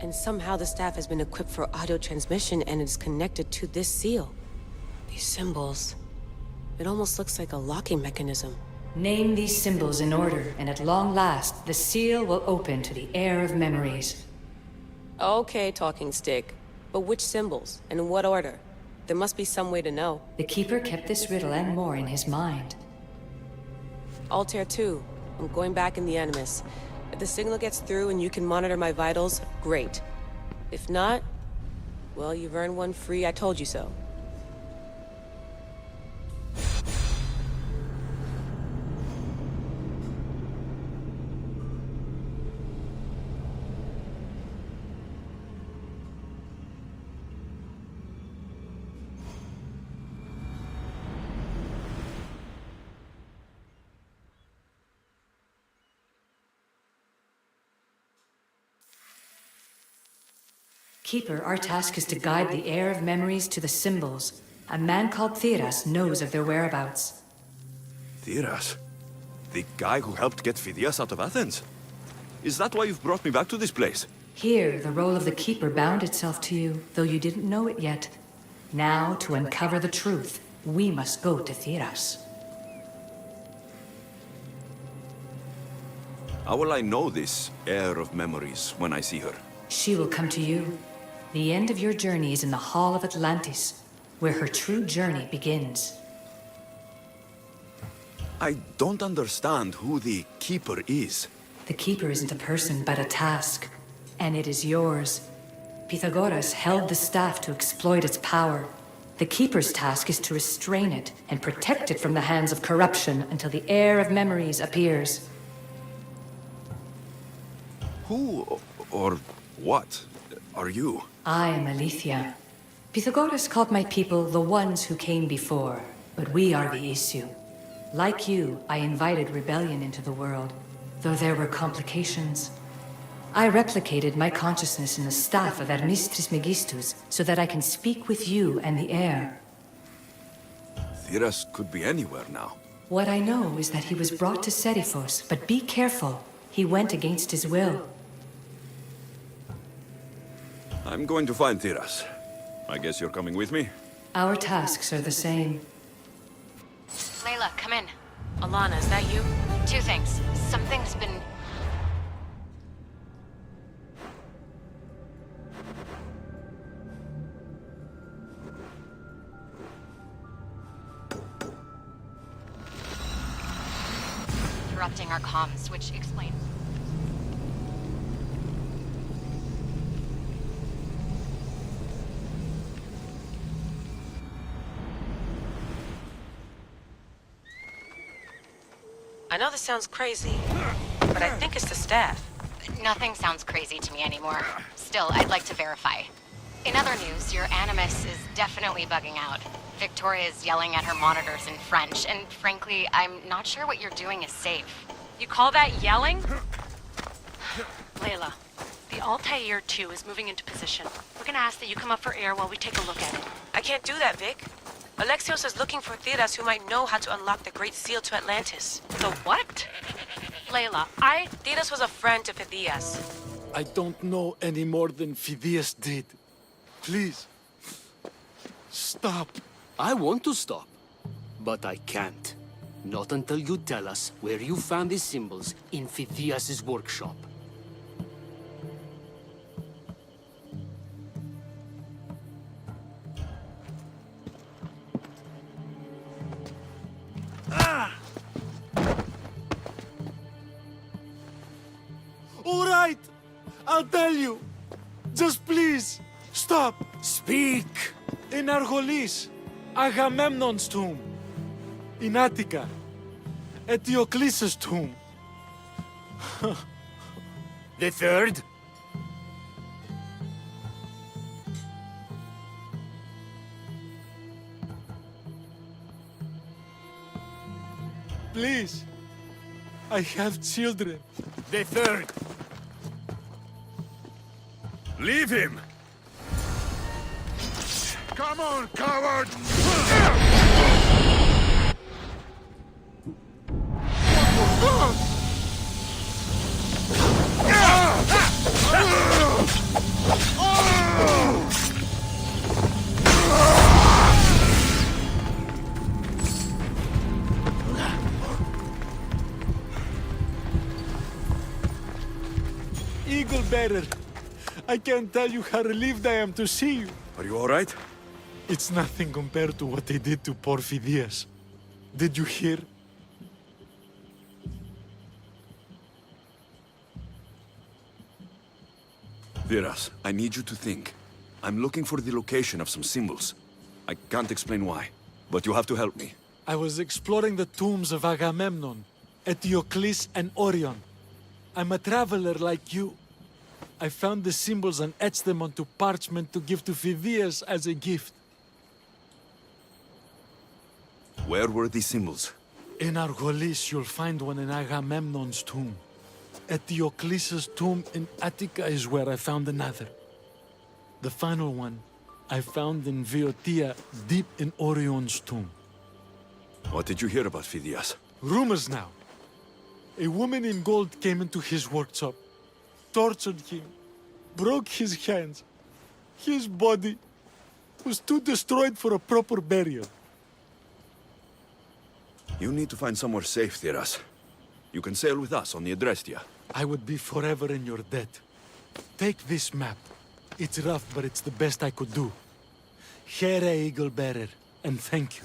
And somehow the staff has been equipped for audio transmission and is connected to this seal. These symbols... it almost looks like a locking mechanism. Name these symbols in order, and at long last, the seal will open to the Heir of memories. Okay, talking stick. But which symbols? And in what order? There must be some way to know. The Keeper kept this riddle and more in his mind. Altair 2. I'm going back in the Animus. If the signal gets through and you can monitor my vitals, great. If not, well, you've earned one free I told you so. Keeper, our task is to guide the Heir of memories to the symbols. A man called Theras knows of their whereabouts. Theras? The guy who helped get Phidias out of Athens? Is that why you've brought me back to this place? Here, the role of the Keeper bound itself to you, though you didn't know it yet. Now, to uncover the truth, we must go to Theras. How will I know this heir of memories when I see her? She will come to you. The end of your journey is in the Hall of Atlantis, where her true journey begins. I don't understand who the Keeper is. The Keeper isn't a person, but a task. And it is yours. Pythagoras held the staff to exploit its power. The Keeper's task is to restrain it and protect it from the hands of corruption until the Heir of memories appears. Who or what are you? I am Alethea. Pythagoras called my people the ones who came before, but we are the issue. Like you, I invited rebellion into the world, though there were complications. I replicated my consciousness in the staff of Hermes Trismegistus so that I can speak with you and the air. Thiras could be anywhere now. What I know is that he was brought to Serifos, but be careful. He went against his will. I'm going to find Thiras. I guess you're coming with me? Our tasks are the same. Layla, come in. Alana, is that you? Two things. Something's been... interrupting our comms, which explains... I know this sounds crazy, but I think it's the staff. Nothing sounds crazy to me anymore. Still, I'd like to verify. In other news, your Animus is definitely bugging out. Victoria is yelling at her monitors in French, and frankly, I'm not sure what you're doing is safe. You call that yelling? Layla, the Altair 2 is moving into position. We're gonna ask that you come up for air while we take a look at it. I can't do that, Vic. Alexios is looking for Thiras who might know how to unlock the Great Seal to Atlantis. The what? Layla, Thiras was a friend to Phidias. I don't know any more than Phidias did. Please. Stop. I want to stop, but I can't. Not until you tell us where you found these symbols in Phidias' workshop. All right, I'll tell you. Just please, stop. Speak! In Argolis, Agamemnon's tomb. In Attica, Eteocles' tomb. The third? Please, I have children. The third. Leave him! Come on, coward! Eagle Bearer, I can't tell you how relieved I am to see you. Are you all right? It's nothing compared to what they did to poor Phidias. Did you hear? Thiras, I need you to think. I'm looking for the location of some symbols. I can't explain why, but you have to help me. I was exploring the tombs of Agamemnon, Eteocles, and Orion. I'm a traveler like you. I found the symbols and etched them onto parchment to give to Phidias as a gift. Where were these symbols? In Argolis, you'll find one in Agamemnon's tomb. Eteocles' tomb in Attica is where I found another. The final one I found in Viotia, deep in Orion's tomb. What did you hear about Phidias? Rumors now. A woman in gold came into his workshop, tortured him, broke his hands. His body was too destroyed for a proper burial. You need to find somewhere safe, Thiras. You can sail with us on the Adrestia. I would be forever in your debt. Take this map. It's rough, but it's the best I could do. Here, Eagle Bearer, and thank you.